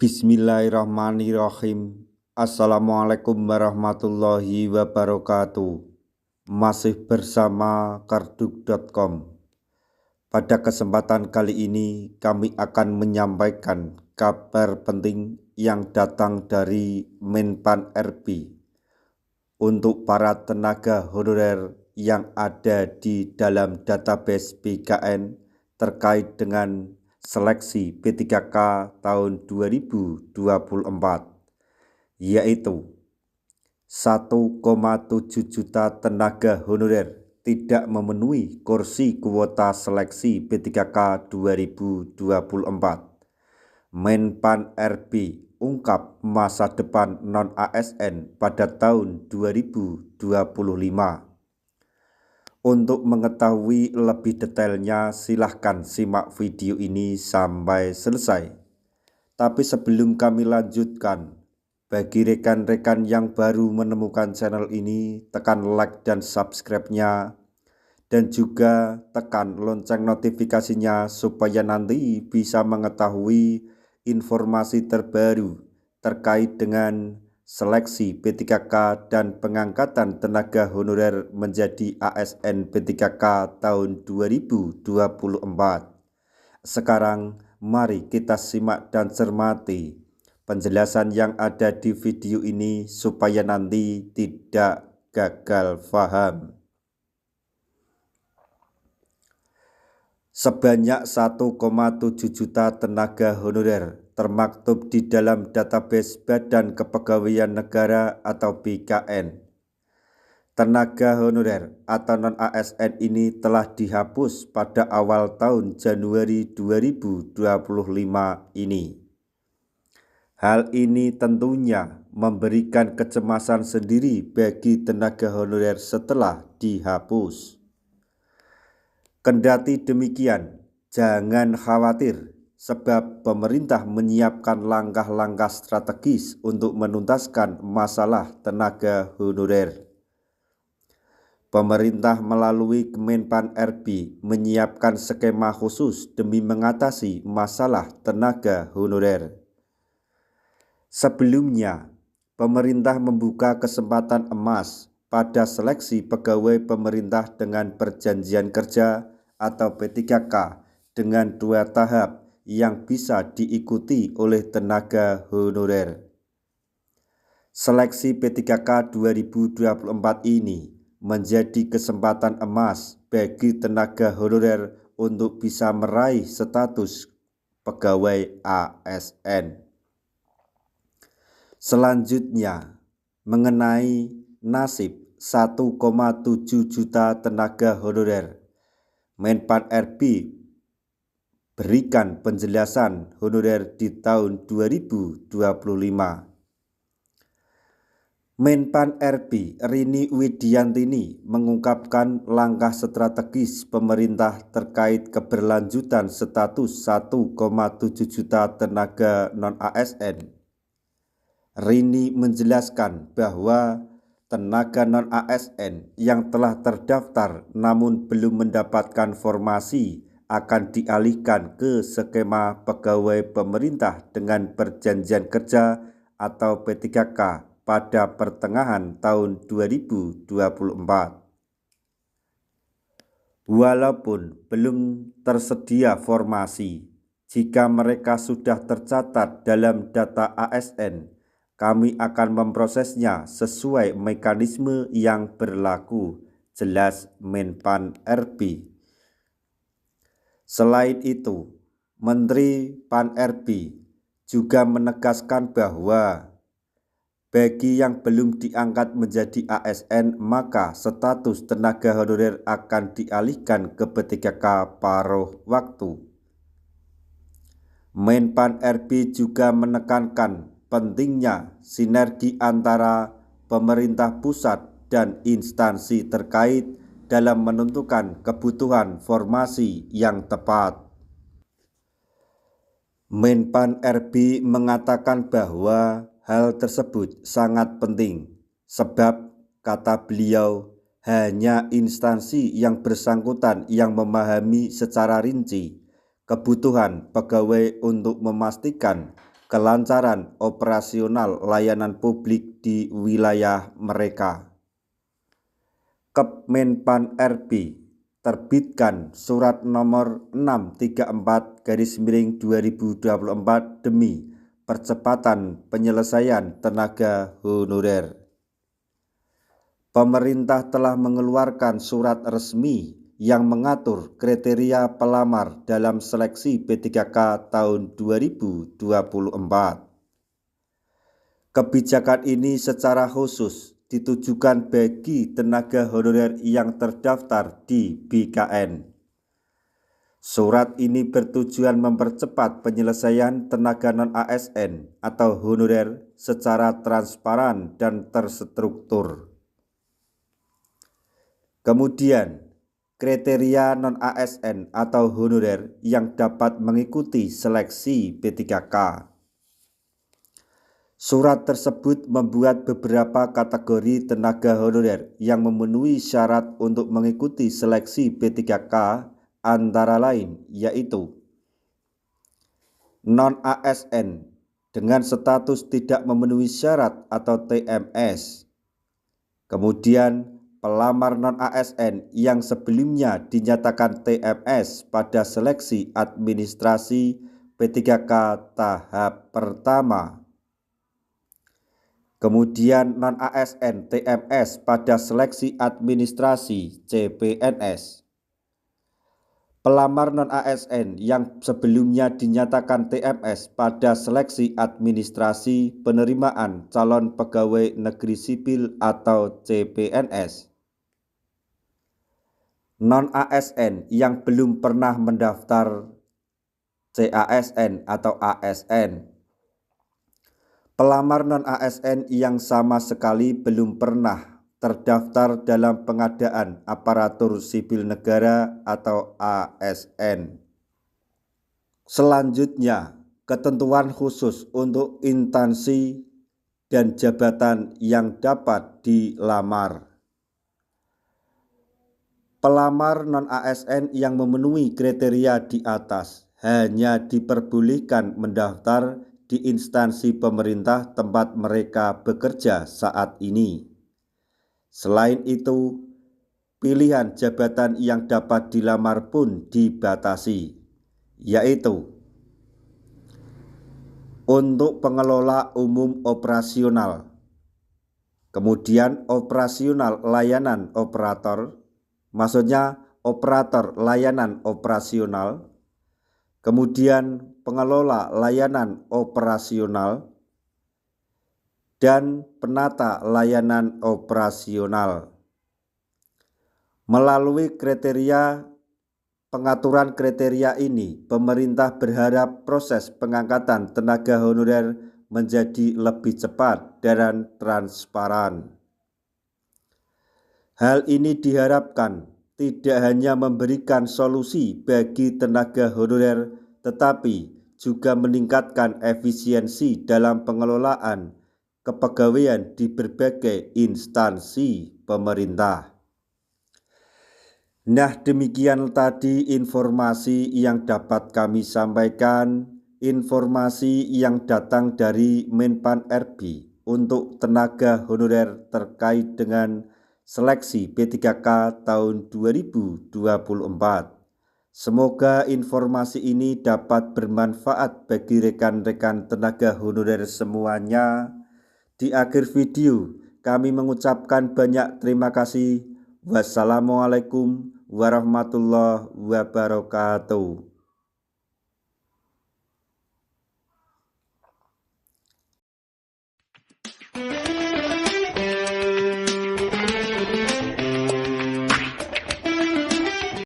Bismillahirrahmanirrahim. Assalamualaikum warahmatullahi wabarakatuh. Masih bersama karduk.com. Pada kesempatan kali ini kami akan menyampaikan kabar penting yang datang dari Menpan RB untuk para tenaga honorer yang ada di dalam database BKN terkait dengan seleksi P3K tahun 2024, yaitu 1,7 juta tenaga honorer tidak memenuhi kursi kuota seleksi P3K 2024. Menpan RB ungkap masa depan non-ASN pada tahun 2025. Untuk mengetahui lebih detailnya, silahkan simak video ini sampai selesai. Tapi sebelum kami lanjutkan, bagi rekan-rekan yang baru menemukan channel ini, tekan like dan subscribe-nya, dan juga tekan lonceng notifikasinya supaya nanti bisa mengetahui informasi terbaru terkait dengan seleksi P3K dan pengangkatan tenaga honorer menjadi ASN P3K tahun 2024. Sekarang mari kita simak dan cermati penjelasan yang ada di video ini supaya nanti tidak gagal paham. Sebanyak 1,7 juta tenaga honorer termaktub di dalam database Badan Kepegawaian Negara atau BKN. Tenaga honorer atau non-ASN ini telah dihapus pada awal tahun Januari 2025 ini. Hal ini tentunya memberikan kecemasan sendiri bagi tenaga honorer setelah dihapus. Kendati demikian, jangan khawatir sebab pemerintah menyiapkan langkah-langkah strategis untuk menuntaskan masalah tenaga honorer. Pemerintah melalui Menpan RB menyiapkan skema khusus demi mengatasi masalah tenaga honorer. Sebelumnya, pemerintah membuka kesempatan emas pada seleksi pegawai pemerintah dengan perjanjian kerja atau P3K dengan 2 tahap yang bisa diikuti oleh tenaga honorer. Seleksi P3K 2024 ini menjadi kesempatan emas bagi tenaga honorer untuk bisa meraih status pegawai ASN. Selanjutnya, mengenai nasib 1,7 juta tenaga honorer, Menpan RB berikan penjelasan honorer di tahun 2025. Menpan RB Rini Widiantini mengungkapkan langkah strategis pemerintah terkait keberlanjutan status 1,7 juta tenaga non-ASN. Rini menjelaskan bahwa tenaga non-ASN yang telah terdaftar namun belum mendapatkan formasi akan dialihkan ke skema pegawai pemerintah dengan perjanjian kerja atau P3K pada pertengahan tahun 2024. Walaupun belum tersedia formasi, jika mereka sudah tercatat dalam data ASN, kami akan memprosesnya sesuai mekanisme yang berlaku, jelas Menpan RB. Selain itu, Menteri Pan RB juga menegaskan bahwa bagi yang belum diangkat menjadi ASN, maka status tenaga honorer akan dialihkan ke P3K paruh waktu. Menpan RB juga menekankan pentingnya sinergi antara pemerintah pusat dan instansi terkait dalam menentukan kebutuhan formasi yang tepat. Menpan RB mengatakan bahwa hal tersebut sangat penting sebab, kata beliau, hanya instansi yang bersangkutan yang memahami secara rinci kebutuhan pegawai untuk memastikan kelancaran operasional layanan publik di wilayah mereka. Kemenpan RB terbitkan Surat Nomor 634/2024 demi percepatan penyelesaian tenaga honorer. Pemerintah telah mengeluarkan surat resmi yang mengatur kriteria pelamar dalam seleksi P3K tahun 2024. Kebijakan ini secara khusus ditujukan bagi tenaga honorer yang terdaftar di BKN. Surat ini bertujuan mempercepat penyelesaian tenaga non-ASN atau honorer secara transparan dan terstruktur. Kemudian, kriteria non-ASN atau honorer yang dapat mengikuti seleksi P3K. Surat tersebut membuat beberapa kategori tenaga honorer yang memenuhi syarat untuk mengikuti seleksi P3K antara lain yaitu non-ASN dengan status tidak memenuhi syarat atau TMS. Kemudian pelamar non-ASN yang sebelumnya dinyatakan TMS pada seleksi administrasi P3K tahap pertama. Kemudian non-ASN TMS pada seleksi administrasi CPNS. Pelamar non-ASN yang sebelumnya dinyatakan TMS pada seleksi administrasi penerimaan calon pegawai negeri sipil atau CPNS. Non-ASN yang belum pernah mendaftar CASN atau ASN. Pelamar non-ASN yang sama sekali belum pernah terdaftar dalam pengadaan aparatur sipil negara atau ASN. Selanjutnya, ketentuan khusus untuk instansi dan jabatan yang dapat dilamar. Pelamar non-ASN yang memenuhi kriteria di atas hanya diperbolehkan mendaftar di instansi pemerintah tempat mereka bekerja saat ini. Selain itu, pilihan jabatan yang dapat dilamar pun dibatasi, yaitu untuk pengelola umum operasional, kemudian operasional layanan operator, maksudnya operator layanan operasional, kemudian pengelola layanan operasional, dan penata layanan operasional. Melalui pengaturan kriteria ini, pemerintah berharap proses pengangkatan tenaga honorer menjadi lebih cepat dan transparan. Hal ini diharapkan tidak hanya memberikan solusi bagi tenaga honorer, tetapi juga meningkatkan efisiensi dalam pengelolaan kepegawaian di berbagai instansi pemerintah. Nah, demikian tadi informasi yang dapat kami sampaikan, informasi yang datang dari Menpan RB untuk tenaga honorer terkait dengan seleksi P3K tahun 2024. Semoga informasi ini dapat bermanfaat bagi rekan-rekan tenaga honorer semuanya. Di akhir video, kami mengucapkan banyak terima kasih. Wassalamualaikum warahmatullahi wabarakatuh.